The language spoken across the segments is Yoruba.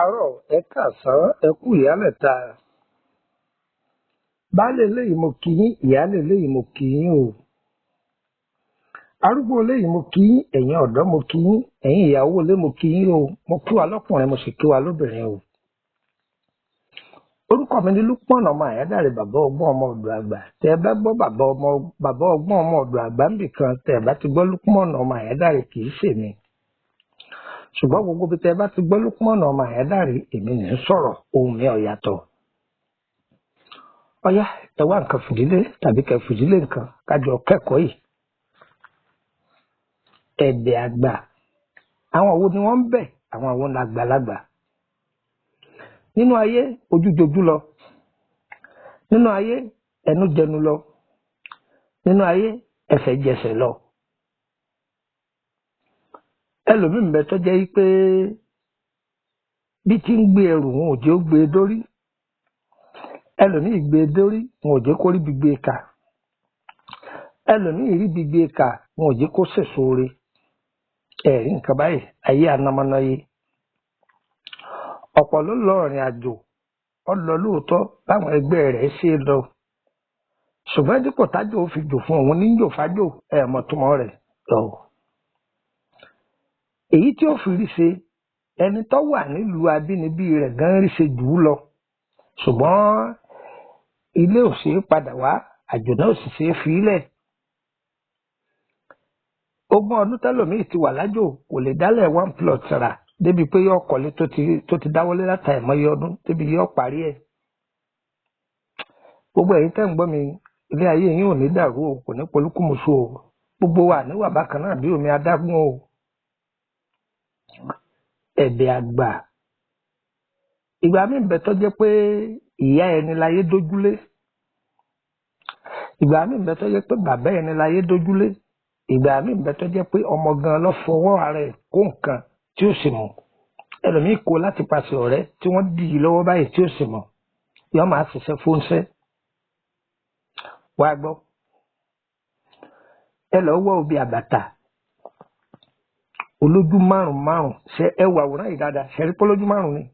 káàárọ̀, ẹ káàsán, ẹ kú ìyálẹ̀ta. Baálé eléyìí mo kí yín, ìyálé eléyìí mo kí yín o. Arúgbó eléyìí mo kí yín, ẹ̀yin ọ̀dọ́ mo kí yín, ẹ̀yin ìyàwó ilé mo kí yín o. Mo kí wa lọ́kùnrin, mo sì kí wa lóbìnrin o. Orúkọ mi ni Lúpọ̀nà ọmọ Àyádáre bàbá ọgbọ́n ọmọ ọ̀dọ̀ àgbà. Tẹ́ ẹ bá gbọ́ bàbá ọgbọ́n ọmọ ọ̀dọ̀ àgbà níbìkan, tẹ́ ẹ bá ti gbọ́ Lúpọ̀nà ọmọ Àyádáre kì í ṣèmi. Ṣùgbọ́n gbogbo bí tẹ́ ẹ bá ti gbọ́ Lúpọ̀nà ọmọ Àyádáre, èmi ní sọ̀rọ̀, ohùn mi ò yàtọ̀. Ọ̀yá ẹ wá nǹkan fìdílé tàbí kẹ́ fìdílé nǹkan kájọ kẹ́kọ̀ọ́ yìí. Ẹ̀bẹ̀ àgbà. Àwọn wo ni wọ́n ń bẹ̀? Àwọn wo ni àgbàlagbà? Nínú ayé ojú jojú lọ. Nínú ayé ẹnu jẹnu lọ. Nínú ayé ẹsẹ̀ jẹsẹ̀ lọ. Ẹlòmíì ń bẹ tó jẹ́ pé bí tí ń gbé ẹrù wọn ò jẹ́ ó gbé e dórí. Ẹlòmíì gbé e dórí wọn ò jẹ́ kó rí bí gbé e kà. Ẹlòmíì rí bí gbé e kà wọn ò jẹ́ kó sèso re. Ẹ̀rí nǹkan báyìí ayé anamọ́náyé. Ọ̀pọ̀ ló lọ ìrìn àjò ó lọ lóòótọ́ báwọn ẹgbẹ́ rẹ̀ ṣe lọ. Ṣùgbọ́n dípò tájò ó fi jò fún òun ní jò fájò ẹ̀mọ̀túmọ̀ rẹ̀ lọ. Èyí tí ó fi rí ṣe ẹni tó wà nílùú abínibí rẹ̀ gan rí ṣe jù ú lọ. Ṣùgbọ́n ilé ò ṣeé padà wá, àjò náà ò sì ṣeé fi ílẹ̀. 20 ọdún tẹ́lòmíì ti wà lájò kò lè dálẹ̀ 1 plot rà débi pé yóò kọ́lé tó ti dáwọ́lé láta ẹ̀mọ́yé ọdún débi yóò parí ẹ̀. Gbogbo ẹ̀yin tẹ́ ń gbọ́ mi, ilé ayé yín ò ní dàrú o, kò ní polúkúmuṣu o. Gbogbo wa níwà bákan náà bí omi adágún o. Ẹ̀bẹ̀ àgbà. Ìgbà míì ń bẹ tó jẹ́ pé ìyá ẹni láyé dójúlé. Ìgbà míì ń bẹ tó jẹ́ pé bàbá ẹni láyé dójúlé. Ìgbà míì ń bẹ tó jẹ́ pé ọmọ gan lọ fọwọ́ ara ẹ̀ kó nǹkan tí ó sì mọ̀. Ẹlòmíì kó láti pàṣẹ ọ̀rẹ́ tí wọ́n dì í lọ́wọ́ báyìí tí ó sì mọ̀. Yọ́ máa ṣiṣẹ́ fóúnṣẹ́. Wá gbọ́. Ẹ lọ wọ́ obì àbàtà. Olójú márùn-ún ṣe ẹ wà àwòrán yìí dáadáa ṣe rí pé olójú márùn-ún ni.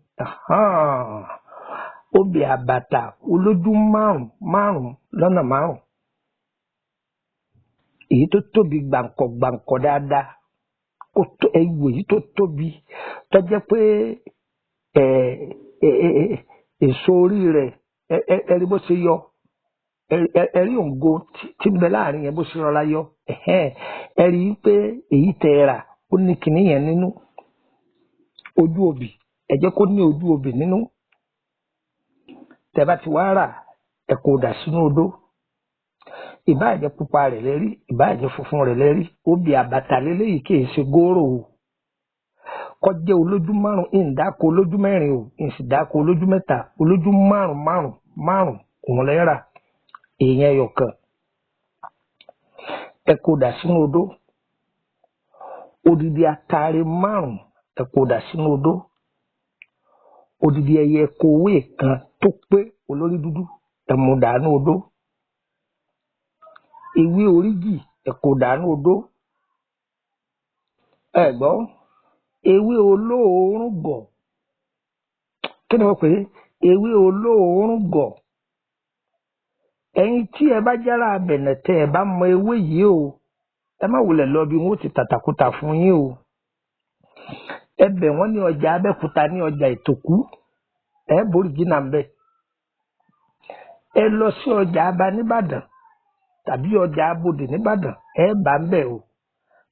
Obì àbàtà olójú márùn-ún lọ́nà márùn-ún. Èyí tó tóbi gbàǹkọ̀ dáadáa. Ẹ̀wò èyí tó tóbi tó jẹ́ pé èso orí rẹ̀ ẹ̀rí bó ṣe yọ. Ẹ̀rí òǹgo tí ń bẹ láàrin yẹn bó ṣe rọra yọ. Ẹ̀rí pé èyí tẹ̀ rà ó ní kinní yẹn nínú. Ojú obì ẹ jẹ́ kó ní ojú obì nínú. Tẹ́ bá ti wá rà ẹ kó dà sínú odó. Ìbáà jẹ́ pupa rẹ̀ lẹ́rí, ìbáà jẹ́ funfun rẹ̀ lẹ́rí. Obì àbàtà lélẹ́yìí kì í ṣe góòrò o. Kó jẹ́ olójú márùn-ún, ìdáko olójú mẹ́rin o, ìsìdáko olójú mẹ́ta, olójú márùn-ún òun lẹ́rà. Èèyàn ẹyọ kan. Ẹ kó dà sínú odó. Odidi atare 5 ẹ kó dà sínú odó. Odidi ẹyẹ kòwé kan tó pé olórí dúdú ẹ mú dànù odó. Ewé orígì ẹ kó dànù odó. Ẹ gbọ́ ewé olóòórùn gọ̀. Kí ni wọ́n pè é? Ewé olóòórùn gọ̀. Ẹ̀yin tí ẹ bá jára abẹ̀nẹ̀ tẹ́ ẹ bá mọ ewé yìí o, ẹ má wulẹ̀ lọ bí wọ́n ti tàtàkùtà fún yín o. Ẹ bẹ̀ wọ́n ní ọjà Abẹ́òkúta ní ọjà Ìtòkú. Ẹ borí jìnnà ń bẹ̀. Ẹ lọ sí ọjà Aba nìbàdàn tàbí ọjà Abodè nìbàdàn ẹ bá ń bẹ̀ o.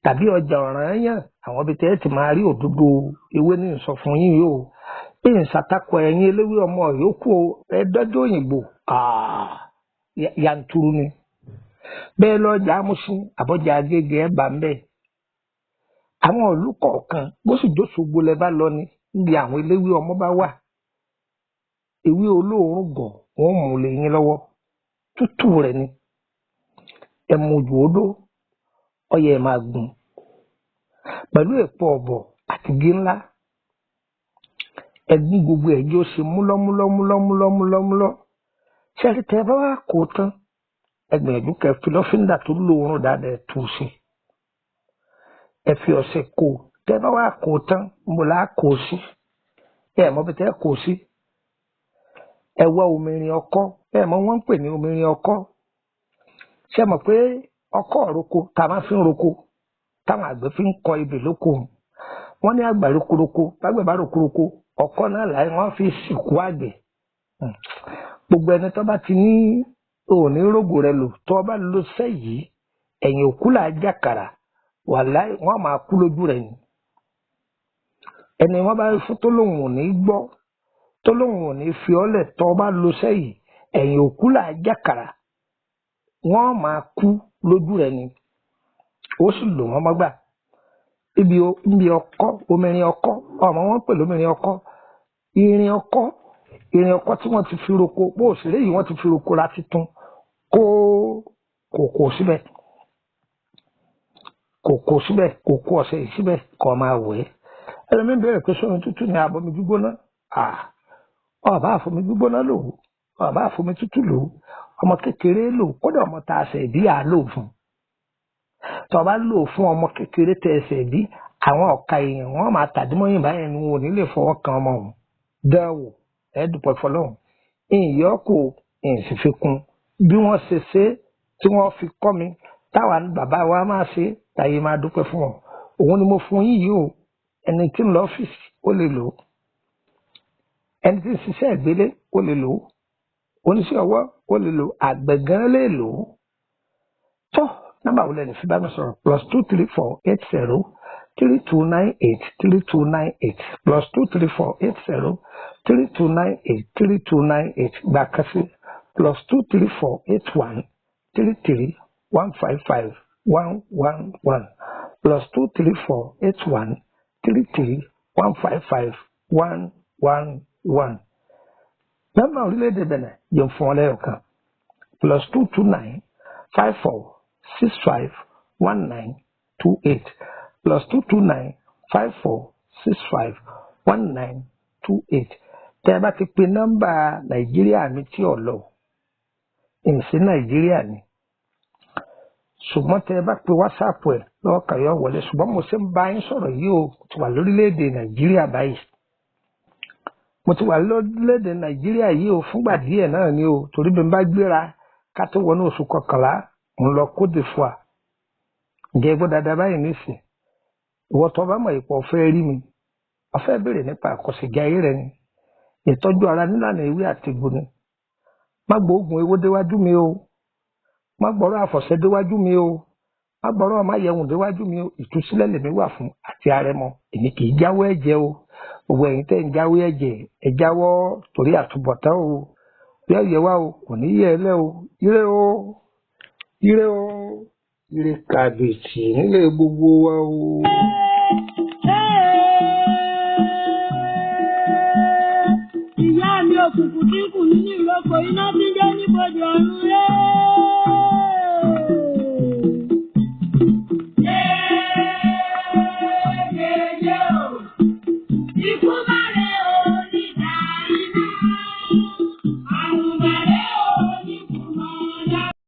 Tàbí ọjà Ọ̀rànyàn àwọn ibi tẹ́ ẹ ti máa rí òdodo ewé ní ìsọ fún yín yìí o. Bí ìsàtakọ̀ ẹ̀yin eléwé ọmọ yòókù o, ẹ dọ́jọ́ òyìnbó. Yanturu ni. Bẹ́ẹ̀ lọ́jà Amúṣin àbọ̀jà Agége ẹ bá ń bẹ̀. Àwọn ìlú kọ̀ọ̀kan bó sì jóṣogbo lẹ bá lọ ní níbi àwọn eléwé ọmọ bá wà. Ewé olóòórùn gọ̀ wọ́n mú lé yín lọ́wọ́. Tútù rẹ̀ ni. Ẹ mú ojú odó. Ọyẹ ẹ máa gùn. Pẹ̀lú èpo ọ̀bọ̀ àti igi ńlá. Ẹ gún gbogbo ẹ̀jẹ̀ ó ṣe múlọ́múlọ́. Ṣé ẹ tẹ́ ẹ bá wá kó tán? Ẹ gbìyànjú kẹ́ fi lọ́fíńdà tó lóòórùn dáadáa ẹ tú sí. Ẹ fi ọṣẹ kó. Tẹ́ ẹ bá wá kó tán mo là á kó sí. ẹ mọ̀ bí tẹ́ kò sí ẹ wá omirin ọkọ́ ẹ mọ̀ wọ́n ń pè ní omirin ọkọ́ ṣé mọ̀ pé ọkọ́ roko tá a máa fi ń roko táwọn àgbẹ̀ fi ń kọ ebè lóko wọ́n ní àgbà rokoroko lágbẹ̀ bá rokoroko ọkọ́ náà láì wọ́n fi sìnkú àgbẹ̀ gbogbo ẹni tó bá ti ní òní rògbò rẹ lò tó bá lo sẹ́yìí ẹ̀yìn òkú là á jàkàrà wàláì wọ́n máa kú lójú rẹ̀ ni ẹni wọ́n bá fún tó lóun ò ní gbọ́ tó lóun ò ní fi ọ́lẹ̀ tó bá lo sẹ́yìí ẹ̀yìn òkú là á jàkàrà wọ́n máa kú lójú rẹ̀ ni ó sì lò wọ́n mọ́gbà ibi ọkọ́ omirin ọkọ́ ọmọ wọn pè lómirin ọkọ́ irin ọkọ́ tí wọ́n ti fi roko bó òṣèré yìí wọ́n ti fi roko láti tún kò síbẹ̀ kò ọ̀sẹ̀ yìí síbẹ̀ kọ́ máa wẹ̀ ẹ́ ẹlòmíín bẹ̀rẹ̀ pé sómi tútù ní abomi gbígbóná ọba àfomi gbígbóná lò ọba àfomi tútù lò ọmọ kékeré lò kódà ọmọ tá a ṣẹ̀ bí à lò fún tó bá lò fún ọmọ kékeré tẹ ẹsẹ̀ bí àwọn ọ̀ka èèyàn wọn máa tàdímọ́yìn báyẹn ni wọn ò ní lè fọwọ́ kan ọmọ òun dánwò ẹ̀ẹ́dùpọ̀ ìfọlọ́hún ìyọ́kù ìsìfikún bí wọ́n ṣe tí wọ́n fi kọ́ mi táwa ní bàbá wa máa ṣe táyé máa dúpẹ́ fún wọn òun ni mo fún yín yìí o ẹni tí ń lọ ọ́fíìsì ó lè lò ó ẹni tí ń ṣiṣẹ́ ìgbélé ó lè lò ó oníṣẹ́ ọwọ́ ó lè lò ó àgbẹ̀ gan lè lò ó tó nọ́mbà wo lẹ́nu fi bá mi sọ̀rọ̀ +23480 3298 3298 +23480 3298 3298 gbà kan sí +23481 33 155 111 +23481 33 155 111 nọ́mbà orílẹ̀-èdè Benin yẹn fún ọ lẹ́yọ̀ kan +229 54 65 1928 +229 54 65 1928 tẹ́ ẹ bá ti pe nọ́mbà Nàìjíríà mi tí ò lọ ìsìn Nàìjíríà ni ṣùgbọ́n tẹ́ ẹ bá pe WhatsApp ẹ̀ lọ́wọ́ kàyọ́ wọlé ṣùgbọ́n mo ṣe ń bá yín sọ̀rọ̀ yìí o ti wà lórílẹ̀‐èdè Nàìjíríà báyìí mo ti wà lórílẹ̀‐èdè Nàìjíríà yìí o fúngbà díẹ̀ náà ni o torí bí n bá gbéra ká tó wọnú oṣù kọkànlá ń lọ Côte d'Ivoire ǹjẹ́ ẹ gbọ́ dáadáa báyìí nísìn ìwọ tó bá mọ̀ ipò ọ̀fẹ́ rí mi ọ̀fẹ́ béèrè nípa àkọsíjà ayé rẹ ni ìtọ́jú ara nílànà ewé àtegbò ni má gbóògùn ewé déwájú mi o má gbọ́rọ̀ àfọ̀ṣẹ déwájú mi o má gbọ́rọ̀ máyẹ̀wùn déwájú mi o ìtúsílẹ̀ lèmi wà fún àti àrẹ̀mọ èmi kì í jáwọ́ ẹ̀jẹ̀ o gbogbo ẹ̀yin tẹ́ ń jáwọ́ ẹ̀jẹ̀ ẹ jáwọ́ torí àtúbọ̀tán o bí ẹ̀yẹ wá o kò ní yẹ ẹ lẹ́ o ire o ire o ire kàbìtì nílé gbogbo wa o. Ìyá mi òkùnkùn tí kù nínú ìrókò iná tí ń jẹ́ níbodè ọ̀run rẹ̀.